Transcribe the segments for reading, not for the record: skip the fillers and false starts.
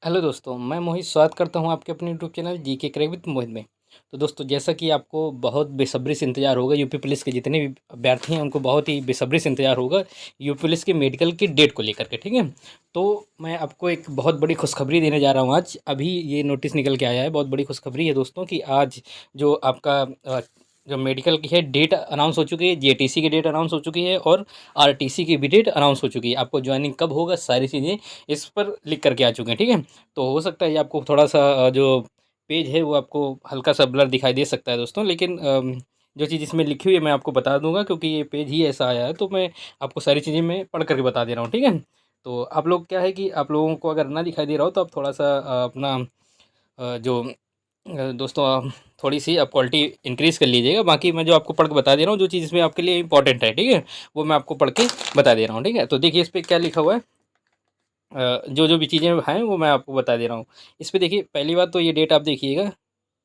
Hello दोस्तों, मैं मोहित स्वागत करता हूं आपके अपने YouTube channel GK crack with Mohit में। तो दोस्तों, जैसा कि आपको बहुत बेसब्री से इंतज़ार होगा, यूपी पुलिस के जितने भी अभ्यर्थी हैं उनको बहुत ही बेसब्री से इंतज़ार होगा यूपी पुलिस के मेडिकल की डेट को लेकर के, ठीक है। तो मैं आपको एक बहुत बड़ी खुशखबरी देने जा रहा हूँ आज। अभी ये नोटिस निकल के आया है, बहुत बड़ी खुशखबरी है दोस्तों कि आज जो आपका जो मेडिकल की है डेट अनाउंस हो चुकी है, जेटीसी की डेट अनाउंस हो चुकी है और आरटीसी की भी डेट अनाउंस हो चुकी है। आपको ज्वाइनिंग कब होगा, सारी चीज़ें इस पर लिख करके आ चुके हैं, ठीक है। तो हो सकता है ये आपको थोड़ा-सा जो पेज है वो आपको हल्का-सा ब्लर दिखाई दे सकता है दोस्तों, लेकिन जो चीज़ इसमें लिखी हुई है मैं आपको बता दूँगा, क्योंकि ये पेज ही ऐसा आया है, तो मैं आपको सारी चीज़ें मैं पढ़ कर के बता दे रहा हूँ, ठीक है। तो आप लोग क्या है कि आप लोगों को अगर ना दिखाई दे रहा हो तो आप थोड़ा-सा अपना जो दोस्तों थोड़ी-सी आप क्वालिटी इंक्रीज़ कर लीजिएगा। बाकी मैं जो आपको पढ़ के बता दे रहा हूँ, जो चीज़ इसमें आपके लिए इम्पोर्टेंट है, ठीक है, वो मैं आपको पढ़ के बता दे रहा हूँ, ठीक है। तो देखिए इस पे क्या लिखा हुआ है, जो भी चीज़ें हैं वो मैं आपको बता दे रहा हूँ। इस पे देखिए, पहली बात तो ये डेट आप देखिएगा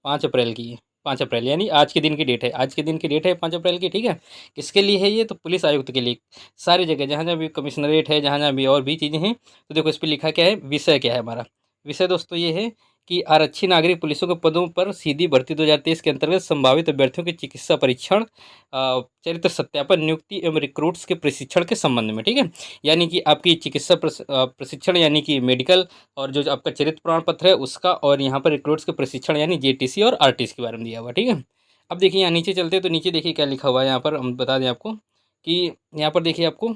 5 अप्रैल की है। 5 अप्रैल यानी आज के दिन की डेट है। आज के दिन की डेट है 5 अप्रैल की, ठीक है। किसके लिए है ये? तो पुलिस आयुक्त के लिए। सारी जगह जहाँ-जहाँ भी कमिश्नरेट है, जहाँ-जहाँ भी और भी चीज़ें हैं, तो देखो इस पे लिखा क्या है, विषय क्या है हमारा। विषय दोस्तों ये है कि आरक्षी नागरिक पुलिसों के पदों पर सीधी भर्ती 2023 के अंतर्गत संभावित अभ्यर्थियों के चिकित्सा परीक्षण, चरित्र सत्यापन, नियुक्ति एवं रिक्रूट्स के प्रशिक्षण के संबंध में, ठीक है। यानी कि आपकी चिकित्सा प्रशिक्षण यानी कि मेडिकल, और जो आपका चरित्र प्रमाण पत्र है उसका, और यहाँ पर रिक्रूट्स के प्रशिक्षण यानी जेटीसी और आरटीसी के बारे में दिया हुआ है, ठीक है। अब देखिए यहाँ नीचे चलते हैं, तो नीचे देखिए क्या लिखा हुआ है, यहाँ पर हम बता दें आपको कि यहाँ पर देखिए आपको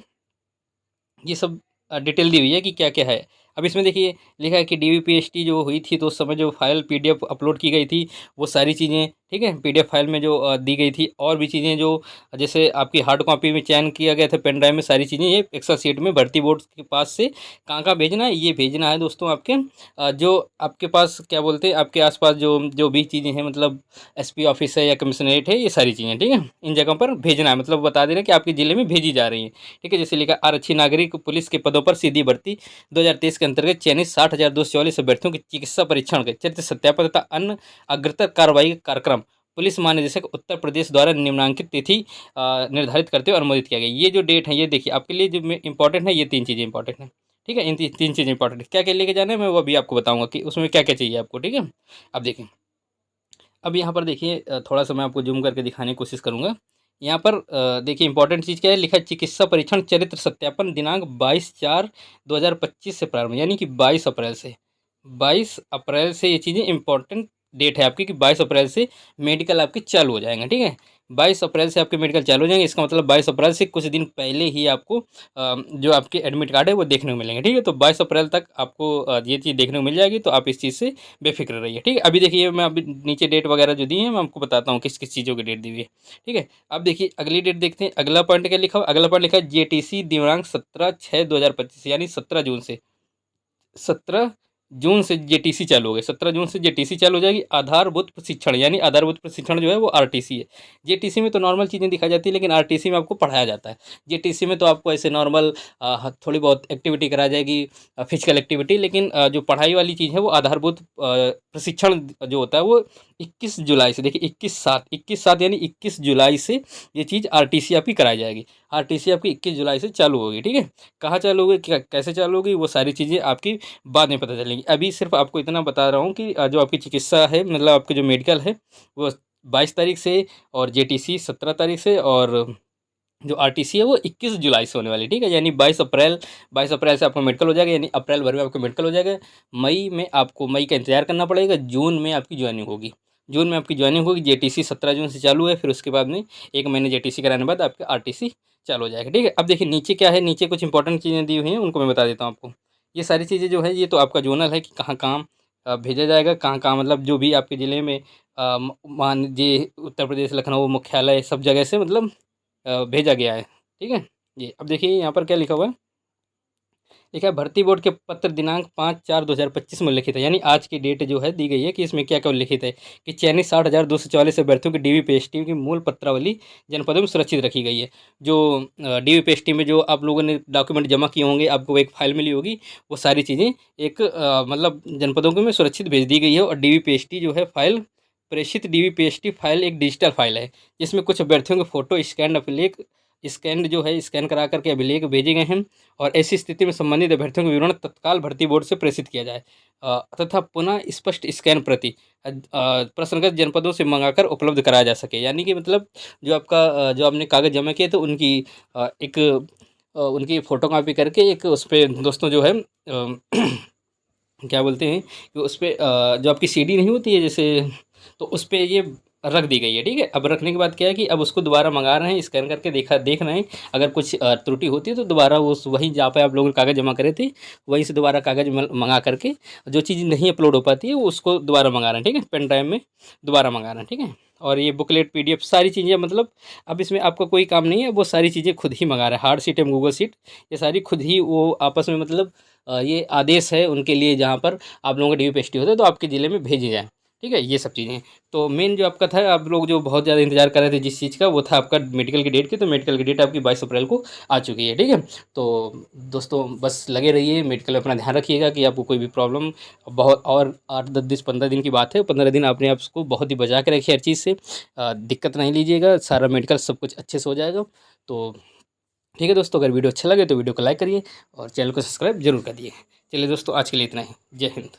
ये सब डिटेल दी हुई है कि क्या-क्या है। अब इसमें देखिए लिखा है कि डीवीपीएसटी जो हुई थी तो उस समय जो फ़ाइल पीडीएफ अपलोड की गई थी, वो सारी चीज़ें, ठीक है, पीडीएफ फ़ाइल में जो दी गई थी, और भी चीज़ें जो जैसे आपकी हार्ड कॉपी में चयन किया गया था पेन ड्राइव में, सारी चीज़ें ये एक्सेल शीट में भर्ती बोर्ड के पास से कहाँ-कहाँ भेजना है, ये भेजना है दोस्तों आपके जो आपके पास क्या बोलते हैं, आपके आस-पास जो जो भी चीज़ें हैं, मतलब एसपी ऑफ़िस है या कमिश्नरेट है, ये सारी चीज़ें, ठीक है। इन जगहों पर भेजना है, मतलब बता दे रहे हैं कि आपके ज़िले में भेजी जा रही हैं। ठीक है, जैसे लिखा आरक्षी नागरिक पुलिस के पदों पर सीधी भर्ती 2023 के अंतर्गत चयनित 60,244 अभ्यर्थियों के चिकित्सा परीक्षण के चरित्र सत्यापन तथा अन्य अग्रतर कार्रवाई का कार्यक्रम पुलिस महानिदेशक उत्तर प्रदेश द्वारा निम्नांकित तिथि निर्धारित करते हुए अनुमोदित किया गया। ये जो डेट है, ये देखिए आपके लिए जो इंपॉर्टेंट है, ये तीन चीज़ें इंपॉर्टेंट है, ठीक है। इन तीन चीज़ें इंपॉर्टेंट है, क्या क्या लेके जाना है मैं वो अभी आपको बताऊंगा कि उसमें क्या क्या चाहिए आपको, ठीक है। अब देखिए, अब यहाँ पर देखिए थोड़ा-सा मैं आपको ज़ूम करके दिखाने की कोशिश करूँगा। यहाँ पर देखिए इम्पोर्टेंट चीज़ क्या है, लिखा है चिकित्सा परीक्षण चरित्र सत्यापन दिनांक 22/4/2025 से प्रारंभ, यानी कि 22 अप्रैल से। 22 अप्रैल से ये चीज़ें इम्पोर्टेंट डेट है आपकी कि 22 अप्रैल से मेडिकल आपके चालू हो जाएँगे, ठीक है। 22 अप्रैल से आपके मेडिकल चालू हो जाएँगे, इसका मतलब 22 अप्रैल से कुछ दिन पहले ही आपको जो आपके एडमिट कार्ड है वो देखने को मिलेंगे, ठीक है। तो 22 अप्रैल तक आपको ये चीज़ देखने को मिल जाएगी, तो आप इस चीज़ से बेफ़िक्र रहिए, ठीक है। अभी देखिए मैं अभी नीचे डेट वगैरह जो दी है मैं आपको बताता हूँ किस-किस चीज़ों की डेट दी हुई है, ठीक है। अब देखिए अगली डेट देखते हैं, अगला पॉइंट क्या लिखा हुआ है? अगला पॉइंट लिखा है जेटीसी दिनांक 17/6/2025 यानी 17 जून से। 17 जून से जेटीसी चालू हो गई, 17 जून से जेटीसी चालू हो जाएगी। आधारभूत प्रशिक्षण यानी आधारभूत प्रशिक्षण जो है वो आरटीसी है। जेटीसी में तो नॉर्मल चीज़ें दिखाई जाती है, लेकिन आरटीसी में आपको पढ़ाया जाता है। जेटीसी में तो आपको ऐसे नॉर्मल थोड़ी बहुत एक्टिविटी कराई जाएगी, फिजिकल एक्टिविटी, लेकिन जो पढ़ाई वाली चीज़ है वो आधारभूत प्रशिक्षण जो होता है वो 21 जुलाई से, देखिए 21/7 यानी 21 जुलाई से ये चीज़ आरटीसी आपकी कराई जाएगी। आरटीसी आपकी 21 जुलाई से चालू होगी, ठीक है। कहाँ चालू होगी, क्या कैसे चालू होगी, वो सारी चीज़ें आपकी बाद में पता चलेंगी। अभी सिर्फ़ आपको इतना बता रहा हूँ कि जो आपकी चिकित्सा है, मतलब आपकी जो मेडिकल है वो 22 तारीख से, और जेटीसी 17 तारीख से, और जो आरटीसी है वो 21 जुलाई से होने वाली है, ठीक है। यानी 22 अप्रैल से आपका मेडिकल हो जाएगा, यानी अप्रैल भर में आपका मेडिकल हो जाएगा। मई का इंतज़ार करना पड़ेगा, जून में आपकी जॉइनिंग होगी। जून में आपकी जॉइनिंग होगी, जेटीसी 17 जून से चालू है, फिर उसके बाद में 1 महीने जेटीसी कराने के बाद आपका आरटीसी चालू हो जाएगा, ठीक है। अब देखिए नीचे क्या है, नीचे कुछ इंपॉर्टेंट चीज़ें दी हुई हैं, उनको मैं बता देता हूँ आपको। ये सारी चीज़ें जो है ये तो आपका ज़ोनल है कि कहाँ-कहाँ भेजा जाएगा, कहाँ-कहाँ, मतलब जो भी आपके ज़िले में मान लीजिए उत्तर प्रदेश लखनऊ मुख्यालय सब जगह से, मतलब भेजा गया है, ठीक है। जी, अब देखिए यहाँ पर क्या लिखा हुआ है, लिखा है भर्ती बोर्ड के पत्र दिनांक 5/4/2025 में उल्लिखित है, यानी आज की डेट जो है दी गई है कि इसमें क्या-क्या उल्लिखित है कि चयनित 60,244 अभ्यर्थियों की डीवीपीएसटी की मूल पत्रावली जनपदों में सुरक्षित रखी गई है। जो डीवीपीएसटी में जो आप लोगों ने डॉक्यूमेंट जमा किए होंगे, आपको एक फ़ाइल मिली होगी, वो सारी चीज़ें एक मतलब जनपदों को में सुरक्षित भेज दी गई है, और डीवीपीएसटी जो है फ़ाइल, प्रेषित डीवीपीएसटी फ़ाइल एक डिजिटल फ़ाइल है, जिसमें कुछ अभ्यर्थियों के फ़ोटो, स्कैन अभिलेख स्कैन जो है स्कैन करा करके अभिलेख भेजे गए हैं और ऐसी स्थिति में संबंधित अभ्यर्थियों का विवरण तत्काल भर्ती बोर्ड से प्रेषित किया जाए तथा पुनः स्पष्ट स्कैन प्रति प्रश्नगत जनपदों से मंगाकर उपलब्ध कराया जा सके। यानी कि मतलब जो आपका जो आपने कागज़ जमा किए तो उनकी एक उनकी फ़ोटोकॉपी करके एक उस पे दोस्तों जो है क्या बोलते हैं कि उस पे जो आपकी सीडी नहीं होती है जैसे, तो उस पे ये रख दी गई है, ठीक है। अब रखने के बाद क्या है कि अब उसको दोबारा मंगा रहे हैं, स्कैन करके देख रहे हैं, अगर कुछ त्रुटि होती है तो दोबारा वो वहीं जहाँ पे आप लोगों ने कागज़ जमा करे थे वहीं से दोबारा कागज़ मंगा करके जो चीज़ नहीं अपलोड हो पाती है वो उसको दोबारा मंगा रहे हैं, ठीक है। पेन ड्राइव में दोबारा मंगा रहे हैं, ठीक है। और ये बुकलेट PDF सारी चीज़ें मतलब अब इसमें आपका कोई काम नहीं है, वो सारी चीज़ें खुद ही मंगा रहे हैं। हार्ड शीट एवं गूगल शीट ये सारी खुद ही वो आपस में मतलब ये आदेश है उनके लिए जहाँ पर आप लोगों का DP-ST होता है तो आपके ज़िले में भेजी जाए, ठीक है। ये सब चीज़ें तो मेन जो आपका था, आप लोग जो बहुत ज़्यादा इंतजार कर रहे थे जिस चीज़ का, वो था आपका मेडिकल की डेट की। तो मेडिकल की डेट आपकी 22 अप्रैल को आ चुकी है, ठीक है। तो दोस्तों बस लगे रहिए, मेडिकल में अपना ध्यान रखिएगा कि आपको कोई भी प्रॉब्लम बहुत और 8 10 15 दिन की बात है, 15 दिन आपने आप उसको बहुत ही बचा के रखिए हर चीज़ से, दिक्कत नहीं लीजिएगा, सारा मेडिकल सब कुछ अच्छे से हो जाएगा। तो ठीक है दोस्तों, अगर वीडियो अच्छा लगे तो वीडियो को लाइक करिए और चैनल को सब्सक्राइब जरूर कर दिए। चलिए दोस्तों, आज के लिए इतना ही। जय हिंद।